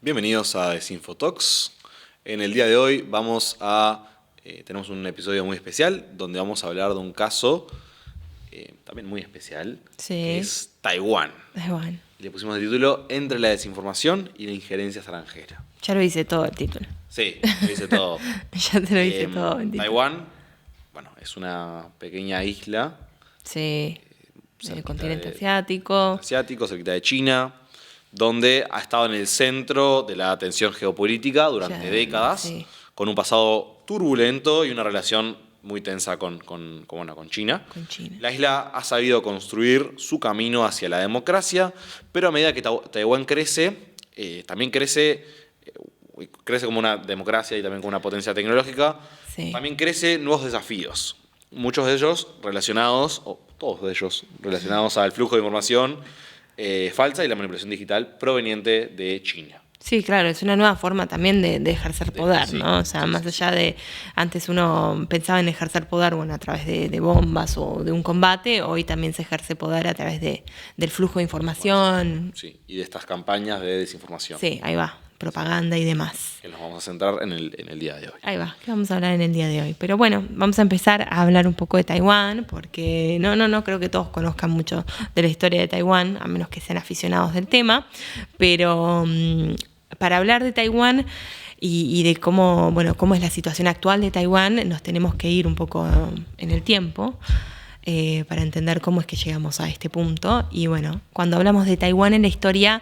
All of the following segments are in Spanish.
Bienvenidos a Desinfotalks. En el día de hoy tenemos un episodio muy especial donde vamos a hablar de un caso también muy especial, que es Taiwán. Le pusimos el título Entre la desinformación y la injerencia extranjera. Ya lo hice todo el título. Sí, lo hice todo. Ya te lo hice todo el título. Taiwán, es una pequeña isla. Sí, del continente asiático. Cerquita de China, donde ha estado en el centro de la atención geopolítica durante décadas, sí, con un pasado turbulento y una relación muy tensa con China. La isla ha sabido construir su camino hacia la democracia, pero a medida que Taiwán crece, también crece como una democracia y también como una potencia tecnológica, sí, también crece nuevos desafíos, muchos de ellos relacionados, o todos de ellos relacionados al flujo de información falsa y la manipulación digital proveniente de China. Sí, claro, es una nueva forma también de ejercer poder, sí, ¿no? O sea, sí, más allá de, antes uno pensaba en ejercer poder, a través de bombas o de un combate, hoy también se ejerce poder a través del flujo de información. Sí, y de estas campañas de desinformación. Sí, ahí va, propaganda y demás. Que nos vamos a centrar en el día de hoy. Ahí va, que vamos a hablar en el día de hoy. Pero bueno, vamos a empezar a hablar un poco de Taiwán, porque no creo que todos conozcan mucho de la historia de Taiwán, a menos que sean aficionados del tema, pero para hablar de Taiwán y de cómo es la situación actual de Taiwán, nos tenemos que ir un poco en el tiempo para entender cómo es que llegamos a este punto. Y cuando hablamos de Taiwán en la historia,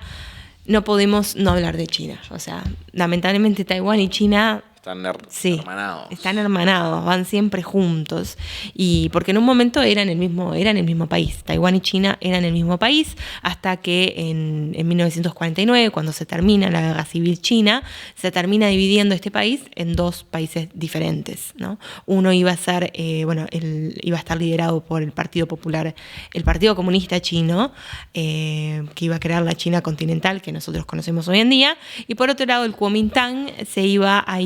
no podemos no hablar de China. O sea, lamentablemente Taiwán y China hermanados. Están hermanados, van siempre juntos. Y porque en un momento eran el mismo país. Taiwán y China eran el mismo país, hasta que en 1949, cuando se termina la Guerra Civil China, se termina dividiendo este país en dos países diferentes, ¿no? Uno iba a ser, iba a estar liderado por el Partido Popular, el Partido Comunista Chino, que iba a crear la China continental que nosotros conocemos hoy en día, y por otro lado el Kuomintang se iba a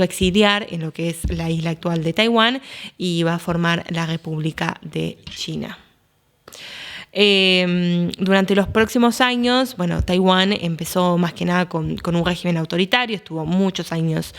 exiliar en lo que es la isla actual de Taiwán y iba a formar la República de China. Durante los próximos años, Taiwán empezó más que nada con un régimen autoritario, estuvo muchos años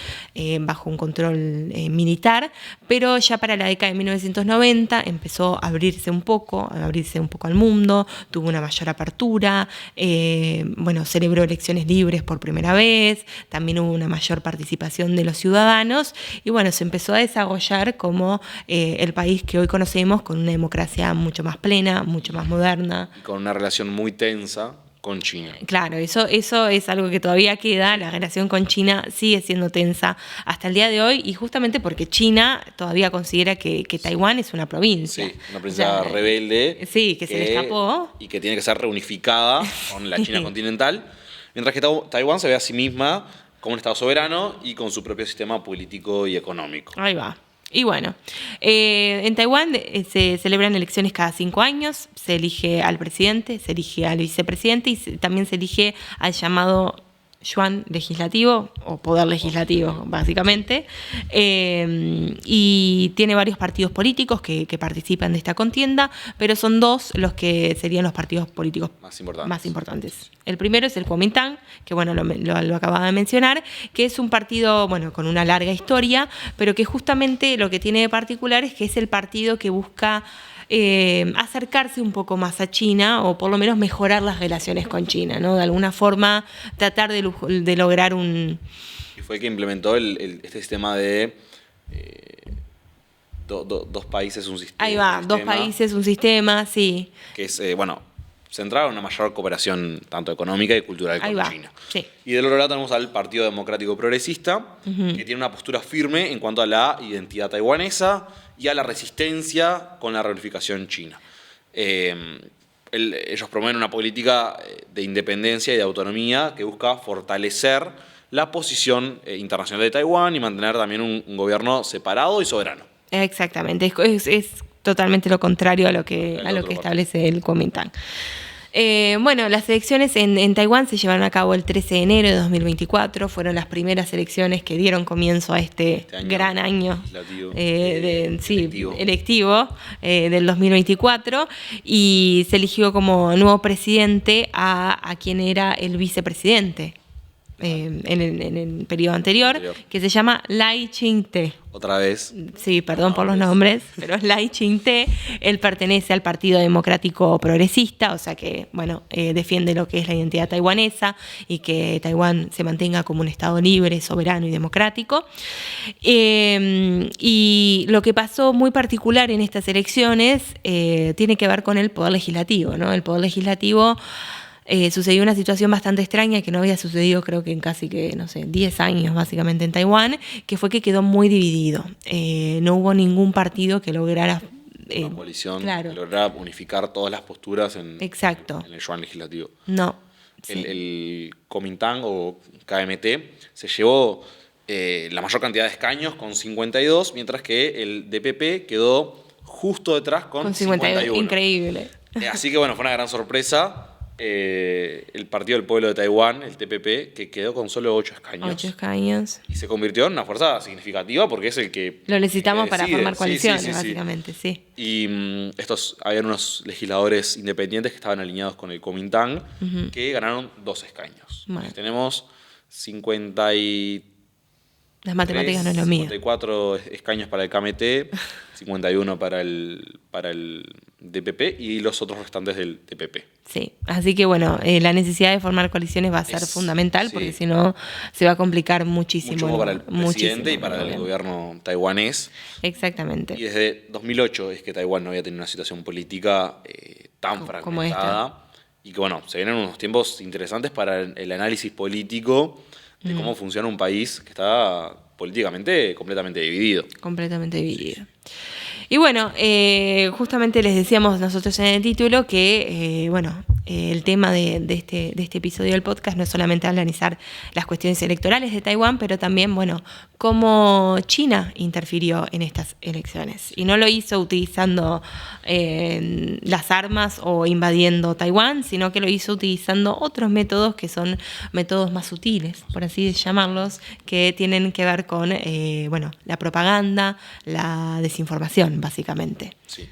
bajo un control militar, pero ya para la década de 1990 empezó a abrirse un poco al mundo, tuvo una mayor apertura, celebró elecciones libres por primera vez, también hubo una mayor participación de los ciudadanos y se empezó a desarrollar como el país que hoy conocemos, con una democracia mucho más plena, mucho más moderna. Y con una relación muy tensa con China. Claro, eso es algo que todavía queda. La relación con China sigue siendo tensa hasta el día de hoy, y justamente porque China todavía considera que Taiwán es una provincia. Sí, una provincia rebelde. Sí, que se le escapó. Y que tiene que ser reunificada con la China continental, mientras que Taiwán se ve a sí misma como un estado soberano y con su propio sistema político y económico. Ahí va. Y en Taiwán se celebran elecciones cada 5 años, se elige al presidente, se elige al vicepresidente y también se elige al llamado yuan legislativo, o poder legislativo, básicamente, y tiene varios partidos políticos que participan de esta contienda, pero son dos los que serían los partidos políticos más importantes. El primero es el Kuomintang, que lo acababa de mencionar, que es un partido con una larga historia, pero que justamente lo que tiene de particular es que es el partido que busca acercarse un poco más a China, o por lo menos mejorar las relaciones con China, ¿no? De alguna forma tratar de lograr un... Y fue el que implementó este sistema de dos países, un sistema. Ahí va, dos países, un sistema, sí. Que es, centrado en una mayor cooperación tanto económica y cultural con China. Sí. Y del otro lado tenemos al Partido Democrático Progresista, que tiene una postura firme en cuanto a la identidad taiwanesa y a la resistencia con la reunificación china. Ellos promueven una política de independencia y de autonomía que busca fortalecer la posición internacional de Taiwán y mantener también un gobierno separado y soberano. Exactamente, es totalmente lo contrario a lo que establece el Kuomintang. Las elecciones en Taiwán se llevaron a cabo el 13 de enero de 2024. Fueron las primeras elecciones que dieron comienzo a este gran año electivo del 2024, y se eligió como nuevo presidente a quien era el vicepresidente en el periodo anterior, que se llama Lai Ching-te. Otra vez. Sí, perdón por los nombres, pero es Lai Ching-te. Él pertenece al Partido Democrático Progresista, o sea que, bueno, defiende lo que es la identidad taiwanesa y que Taiwán se mantenga como un Estado libre, soberano y democrático. Y lo que pasó muy particular en estas elecciones tiene que ver con el Poder Legislativo, ¿no? El Poder Legislativo sucedió una situación bastante extraña que no había sucedido creo que en casi 10 años básicamente en Taiwán, que fue que quedó muy dividido. No hubo ningún partido que lograra... una coalición que lograra unificar todas las posturas en el yuan legislativo. No. El Kuomintang o KMT se llevó la mayor cantidad de escaños con 52, mientras que el DPP quedó justo detrás con 51. Increíble. Así que bueno, fue una gran sorpresa. El Partido del Pueblo de Taiwán, el TPP, que quedó con solo 8 escaños. 8 escaños. Y se convirtió en una fuerza significativa porque es el que... Lo necesitamos para formar coaliciones, básicamente, sí. Y habían unos legisladores independientes que estaban alineados con el Kuomintang, que ganaron 2 escaños. Bueno. Tenemos 50 y... Las matemáticas no es lo mío. 54 escaños para el KMT, 51 para el DPP y los otros restantes del DPP. Sí, así que bueno, la necesidad de formar coaliciones va a ser fundamental porque si no se va a complicar muchísimo. Mucho para el presidente y para el gobierno taiwanés. Exactamente. Y desde 2008 es que Taiwán no había tenido una situación política tan fragmentada. Como esta. Y que bueno, se vienen unos tiempos interesantes para el análisis político de cómo funciona un país que está políticamente completamente dividido. Completamente dividido. Y bueno, justamente les decíamos nosotros en el título que, el tema de este episodio del podcast no es solamente analizar las cuestiones electorales de Taiwán, pero también, cómo China interfirió en estas elecciones. Y no lo hizo utilizando las armas o invadiendo Taiwán, sino que lo hizo utilizando otros métodos que son métodos más sutiles, por así llamarlos, que tienen que ver con, la propaganda, la desinformación, básicamente. Sí.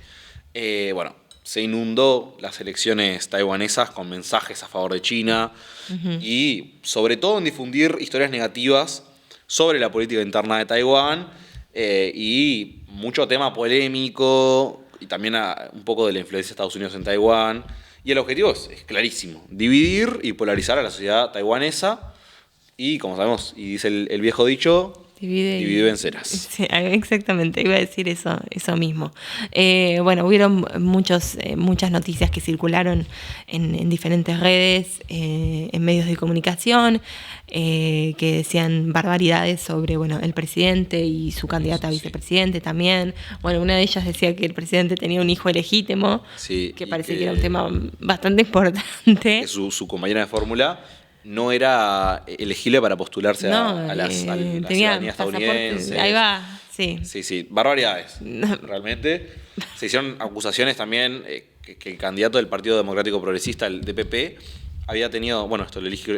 Se inundó las elecciones taiwanesas con mensajes a favor de China y sobre todo en difundir historias negativas sobre la política interna de Taiwán y mucho tema polémico y también un poco de la influencia de Estados Unidos en Taiwán. Y el objetivo es clarísimo, dividir y polarizar a la sociedad taiwanesa y, como sabemos, y dice el viejo dicho... Divide y vencerás. Sí, exactamente, iba a decir eso mismo. Hubieron muchas noticias que circularon en diferentes redes, en medios de comunicación, que decían barbaridades sobre el presidente y su candidata a vicepresidente también. Una de ellas decía que el presidente tenía un hijo ilegítimo, que parece que era un tema bastante importante. Que su compañera de fórmula no era elegible para postularse a la ciudadanía estadounidense. Ahí va, sí. Sí, barbaridades, realmente. Se hicieron acusaciones también que el candidato del Partido Democrático Progresista, el DPP, había tenido,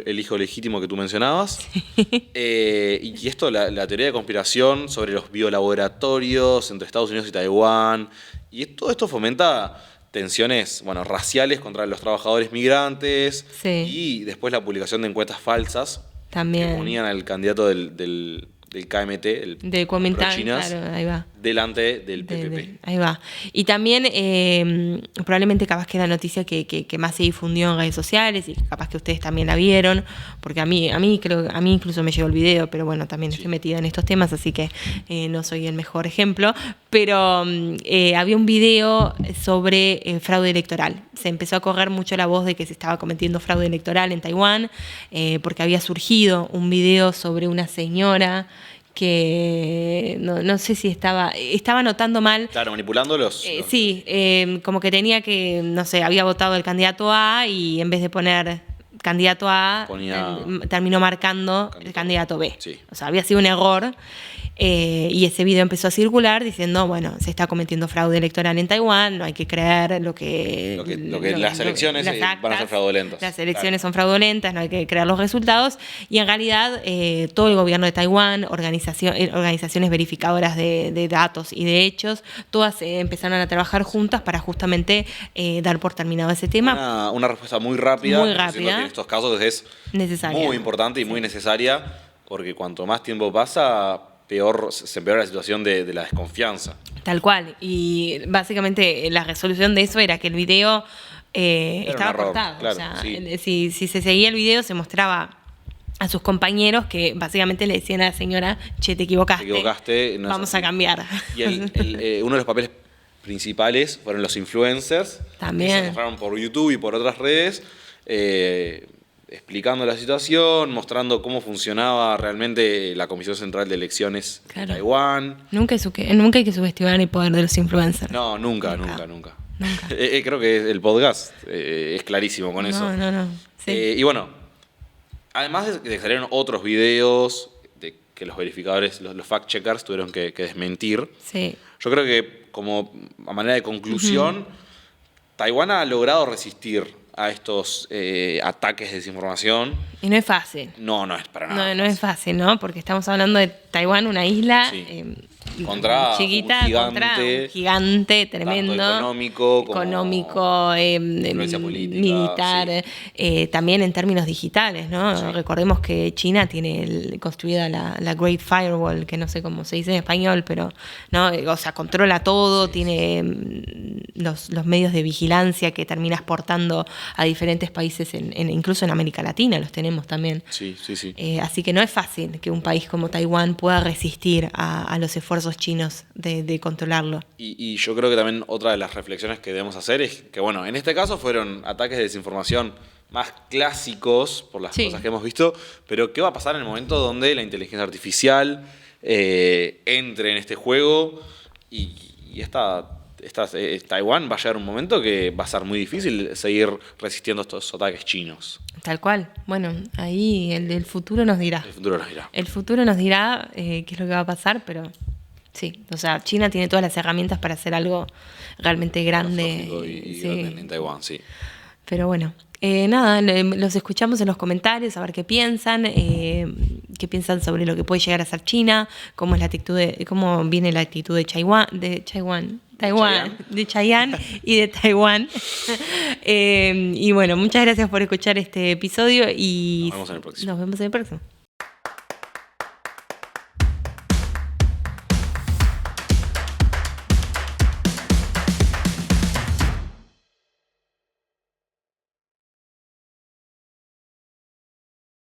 el hijo legítimo que tú mencionabas. Sí. Y esto, la teoría de conspiración sobre los biolaboratorios entre Estados Unidos y Taiwán. Y todo esto fomenta tensiones raciales contra los trabajadores migrantes y después la publicación de encuestas falsas también que ponían al candidato del KMT, del Kuomintang, claro, ahí va, delante del PPP. Ahí va. Y también probablemente capaz que la noticia que más se difundió en redes sociales y capaz que ustedes también la vieron, porque a mí incluso me llegó el video, pero también estoy metida en estos temas, así que no soy el mejor ejemplo, pero había un video sobre fraude electoral. Se empezó a correr mucho la voz de que se estaba cometiendo fraude electoral en Taiwán, porque había surgido un video sobre una señora que no sé si estaba anotando mal. Claro, manipulando los... como que tenía que, había votado el candidato A y en vez de poner candidato A, terminó marcando el candidato B. Sí. O sea, había sido un error. Y ese video empezó a circular diciendo, se está cometiendo fraude electoral en Taiwán, no hay que creer las elecciones van a ser fraudulentas. Las elecciones son fraudulentas, no hay que creer los resultados. Y en realidad todo el gobierno de Taiwán, organizaciones verificadoras de datos y de hechos, todas empezaron a trabajar juntas para justamente dar por terminado ese tema. Una respuesta muy rápida. Tiene estos casos es necesaria. Muy importante y muy necesaria, porque cuanto más tiempo pasa, peor se empeora la situación de la desconfianza. Tal cual. Y básicamente la resolución de eso era que el video estaba cortado. Claro, o sea, sí. si se seguía el video, se mostraba a sus compañeros que básicamente le decían a la señora, che, te equivocaste, no vamos a cambiar. Y uno de los papeles principales fueron los influencers. También. Que se mostraron por YouTube y por otras redes, explicando la situación, mostrando cómo funcionaba realmente la Comisión Central de Elecciones de Taiwán. Nunca hay que subestimar el poder de los influencers. No, nunca. Creo que el podcast es clarísimo con eso. No. Sí. Y bueno, además de que salieron otros videos de que los verificadores, los fact-checkers tuvieron que desmentir. Sí. Yo creo que, como a manera de conclusión, Taiwán ha logrado resistir a estos ataques de desinformación. Y no es fácil. No es para nada. No es fácil, ¿no? Porque estamos hablando de Taiwán, una isla contra chiquita, contra un gigante tremendo. Económico, influencia política, militar, también en términos digitales, ¿no? Sí. Recordemos que China tiene construida la Great Firewall, que no sé cómo se dice en español, pero no, o sea, controla todo, tiene los medios de vigilancia que termina exportando a diferentes países, incluso en América Latina los tenemos también. Sí. Así que no es fácil que un país como Taiwán pueda resistir a los esfuerzos chinos de controlarlo. Y yo creo que también otra de las reflexiones que debemos hacer es que, bueno, en este caso fueron ataques de desinformación más clásicos por las cosas que hemos visto, pero ¿qué va a pasar en el momento donde la inteligencia artificial entre en este juego y Taiwán va a llegar un momento que va a ser muy difícil seguir resistiendo estos ataques chinos? Tal cual. Bueno, ahí el futuro nos dirá. El futuro nos dirá qué es lo que va a pasar, pero sí. O sea, China tiene todas las herramientas para hacer algo realmente grande. Y grande en Taiwán, sí. Pero bueno, nada, los escuchamos en los comentarios a ver qué piensan sobre lo que puede llegar a ser China, cómo viene la actitud de Chayanne y de Taiwán. Y bueno, muchas gracias por escuchar este episodio y nos vemos en el próximo. Nos vemos en el próximo.